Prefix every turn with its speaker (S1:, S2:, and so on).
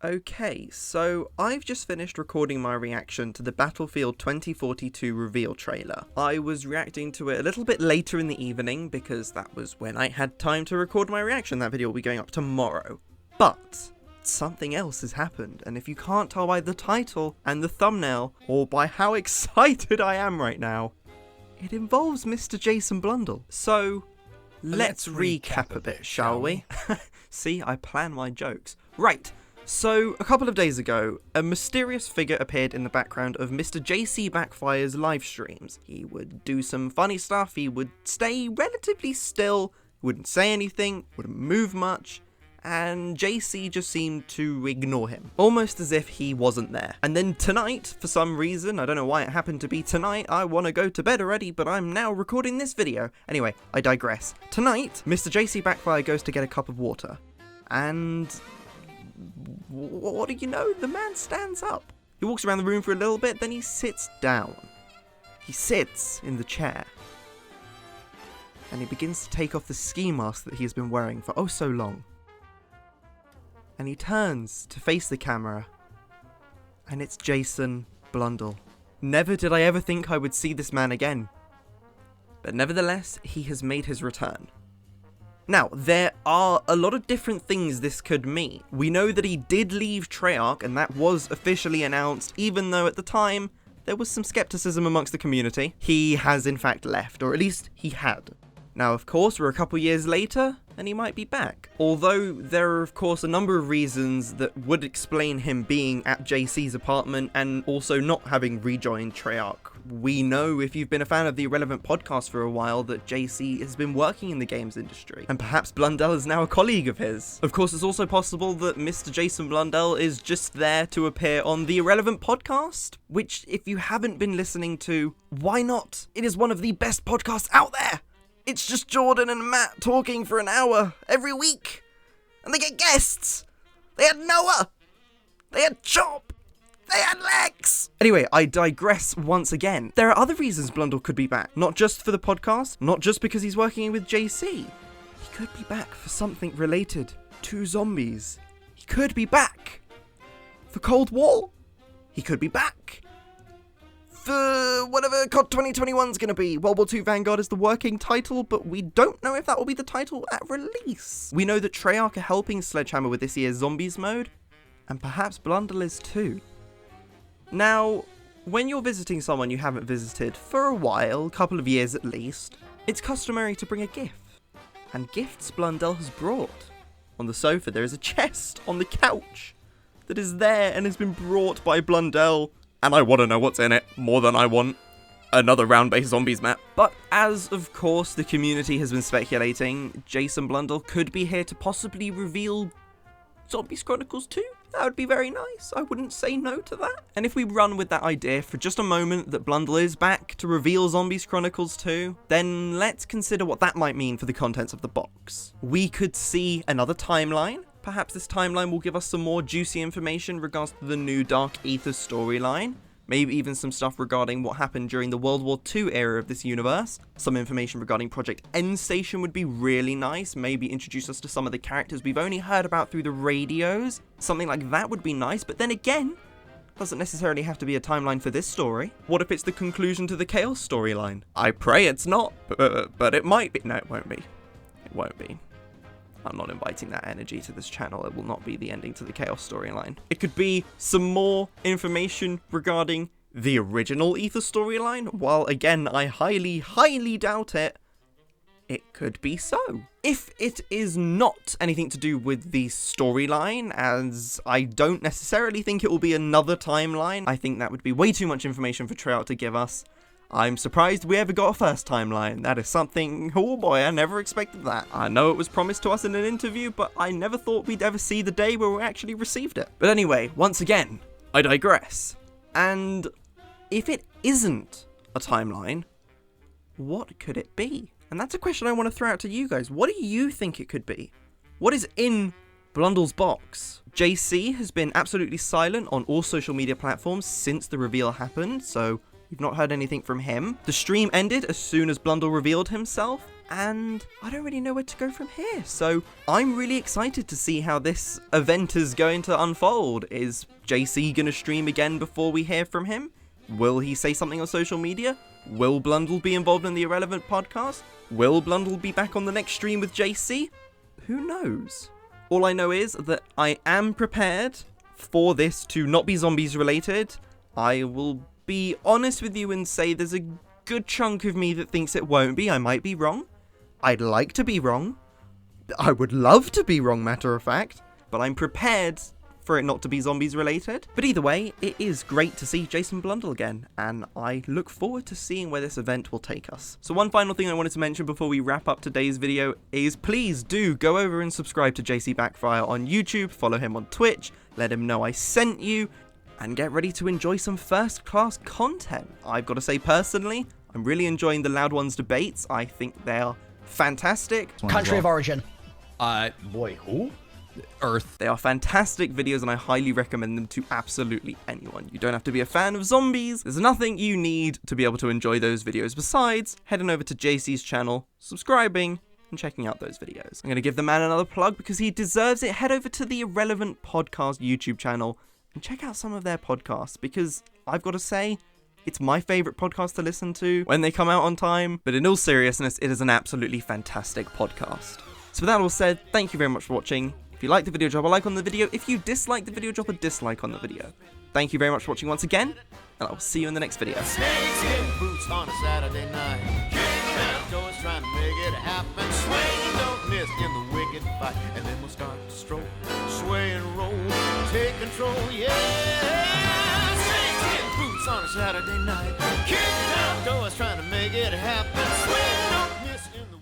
S1: Okay, so I've just finished recording my reaction to the Battlefield 2042 reveal trailer. I was reacting to it a little bit later in the evening because that was when I had time to record my reaction. That video will be going up tomorrow. But something else has happened, and if you can't tell by the title and the thumbnail, or by how excited I am right now, it involves Mr. Jason Blundell. So, let's recap a bit, shall we? See, I plan my jokes. Right. So, a couple of days ago, a mysterious figure appeared in the background of Mr. JC Backfire's live streams. He would do some funny stuff, he would stay relatively still, wouldn't say anything, wouldn't move much, and JC just seemed to ignore him, almost as if he wasn't there. And then tonight, for some reason, I don't know why it happened to be tonight, I want to go to bed already, but I'm now recording this video. Anyway, I digress. Tonight, Mr. JC Backfire goes to get a cup of water, and what do you know? The man stands up. He walks around the room for a little bit, then he sits down. He sits in the chair. And he begins to take off the ski mask that he has been wearing for oh so long. And he turns to face the camera. And it's Jason Blundell. Never did I ever think I would see this man again. But nevertheless, he has made his return. Now, there are a lot of different things this could mean. We know that he did leave Treyarch, and that was officially announced, even though at the time, there was some skepticism amongst the community. He has in fact left, or at least he had. Now, of course, we're a couple years later, and he might be back. Although there are, of course, a number of reasons that would explain him being at JC's apartment and also not having rejoined Treyarch. We know, if you've been a fan of the Irrelevant podcast for a while, that JC has been working in the games industry, and perhaps Blundell is now a colleague of his. Of course, it's also possible that Mr. Jason Blundell is just there to appear on the Irrelevant podcast, which, if you haven't been listening to, why not? It is one of the best podcasts out there! It's just Jordan and Matt talking for an hour every week. And they get guests. They had Noah. They had Chop. They had Lex. Anyway, I digress once again. There are other reasons Blundell could be back. Not just for the podcast. Not just because he's working with JC. He could be back for something related to zombies. He could be back for Cold War. He could be back for whatever COD 2021's gonna be. World War II Vanguard is the working title, but we don't know if that will be the title at release. We know that Treyarch are helping Sledgehammer with this year's Zombies mode, and perhaps Blundell is too. Now, when you're visiting someone you haven't visited for a while, a couple of years at least, it's customary to bring a gift. And gifts Blundell has brought. On the sofa there is a chest on the couch that is there and has been brought by Blundell. And I want to know what's in it, more than I want another round-based zombies map. But as, of course, the community has been speculating, Jason Blundell could be here to possibly reveal Zombies Chronicles 2. That would be very nice. I wouldn't say no to that. And if we run with that idea for just a moment that Blundell is back to reveal Zombies Chronicles 2, then let's consider what that might mean for the contents of the box. We could see another timeline. Perhaps this timeline will give us some more juicy information in regards to the new Dark Aether storyline. Maybe even some stuff regarding what happened during the World War II era of this universe. Some information regarding Project Endstation would be really nice. Maybe introduce us to some of the characters we've only heard about through the radios. Something like that would be nice, but then again, doesn't necessarily have to be a timeline for this story. What if it's the conclusion to the Chaos storyline? I pray it's not, but it might be. No, it won't be. It won't be. I'm not inviting that energy to this channel. It will not be the ending to the Chaos storyline. It could be some more information regarding the original Aether storyline. While again, I highly, highly doubt it, it could be so. If it is not anything to do with the storyline, as I don't necessarily think it will be another timeline, I think that would be way too much information for Treyarch to give us. I'm surprised we ever got a first timeline. That is something, oh boy, I never expected that. I know it was promised to us in an interview, but I never thought we'd ever see the day where we actually received it. But anyway, once again, I digress. And if it isn't a timeline, what could it be? And that's a question I want to throw out to you guys. What do you think it could be? What is in Blundell's box? JC has been absolutely silent on all social media platforms since the reveal happened, so We've not heard anything from him. The stream ended as soon as Blundell revealed himself, and I don't really know where to go from here. So I'm really excited to see how this event is going to unfold. Is JC gonna stream again before we hear from him? Will he say something on social media? Will Blundell be involved in the Irrelevant podcast? Will Blundell be back on the next stream with JC? Who knows? All I know is that I am prepared for this to not be zombies related. I will be honest with you and say there's a good chunk of me that thinks it won't be. I might be wrong. I'd like to be wrong. I would love to be wrong, matter of fact. But I'm prepared for it not to be zombies related. But either way, it is great to see Jason Blundell again, and I look forward to seeing where this event will take us. So one final thing I wanted to mention before we wrap up today's video is please do go over and subscribe to JC Backfire on YouTube, follow him on Twitch, let him know I sent you, and get ready to enjoy some first-class content. I've got to say personally, I'm really enjoying the Loud Ones debates. I think they are fantastic.
S2: Country of origin.
S3: Boy, who?
S1: Earth. They are fantastic videos and I highly recommend them to absolutely anyone. You don't have to be a fan of zombies. There's nothing you need to be able to enjoy those videos besides heading over to JC's channel, subscribing, and checking out those videos. I'm going to give the man another plug because he deserves it. Head over to the Irrelevant Podcast YouTube channel and check out some of their podcasts because I've got to say, it's my favourite podcast to listen to when they come out on time. But in all seriousness, it is an absolutely fantastic podcast. So with that all said, thank you very much for watching. If you liked the video, drop a like on the video. If you disliked the video, drop a dislike on the video. Thank you very much for watching once again, and I will see you in the next video.
S4: Snakeskin boots on a Saturday night. Kicking outdoors trying to make it happen. Swing, don't miss in the wicked fight. And then we'll start to stroll, sway and roll, take control, yeah. Snakeskin boots on a Saturday night. Kicking outdoors trying to make it happen. Swing, don't miss in the